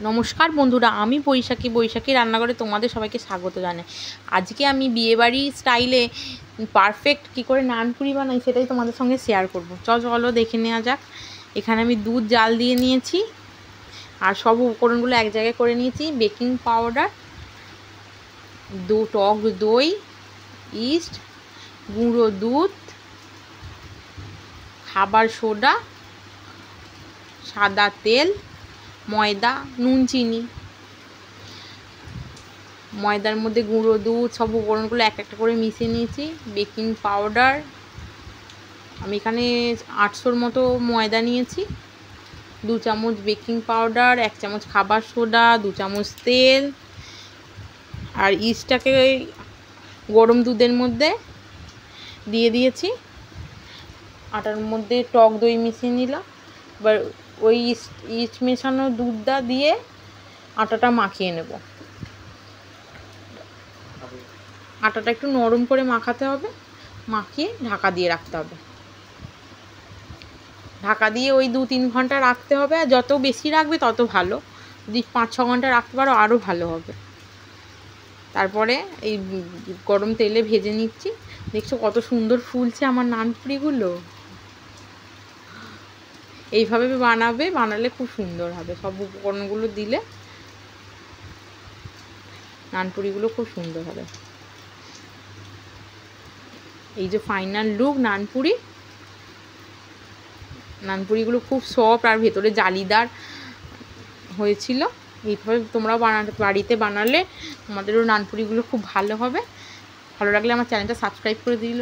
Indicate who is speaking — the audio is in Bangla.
Speaker 1: নমস্কার বন্ধুরা, আমি বৈশাখী রান্নাঘরে তোমাদের সবাইকে স্বাগত জানাই। আজকে আমি বিয়েবাড়ি স্টাইলে পারফেক্ট কী করে নানপুরি বানাই সেটাই তোমাদের সঙ্গে শেয়ার করব। চলো দেখে নেওয়া যাক। এখানে আমি দুধ জাল দিয়ে নিয়েছি আর সব উপকরণগুলো এক জায়গায় করে নিয়েছি। বেকিং পাউডার, টক দই, ইস্ট, গুঁড়ো দুধ, খাবার সোডা, সাদা তেল, ময়দা, নুন, চিনি। ময়দার মধ্যে গুঁড়ো দুধ সব উপকরণগুলো এক একটা করে মিশিয়ে নিয়েছি। বেকিং পাউডার আমি এখানে 800-র মতো ময়দা নিয়েছি। 2 চামচ বেকিং পাউডার, 1 চামচ খাবার সোডা, 2 চামচ তেল আর ইস্টটাকে গরম দুধের মধ্যে দিয়ে দিয়েছি। আটার মধ্যে টক দই মিশিয়ে নিলাম। এবার ওই ইস্ট মেশানো দুধটা দিয়ে আটাটা মাখিয়ে নেব। আটাটা একটু নরম করে মাখাতে হবে, মাখিয়ে ঢাকা দিয়ে রাখতে হবে। ঢাকা দিয়ে ওই 2-3 ঘন্টা রাখতে হবে। আর যত বেশি রাখবে তত ভালো, যদি 5-6 ঘন্টা রাখতে পারো আরও ভালো হবে। তারপরে এই গরম তেলে ভেজে নিচ্ছি। দেখছো কত সুন্দর ফুলছে আমার নানপুরিগুলো। এইভাবে বানালে খুব সুন্দর হবে। সব উপকরণগুলো দিলে নানপুরিগুলো খুব সুন্দর হবে। এই যে ফাইনাল লুক নানপুরিগুলো খুব সফট আর ভেতরে জালিদার হয়েছিল। এইভাবে তোমরাও বাড়িতে বানালে তোমাদেরও নানপুরিগুলো খুব ভালো হবে। ভালো লাগলে আমার চ্যানেলটা সাবস্ক্রাইব করে দিল।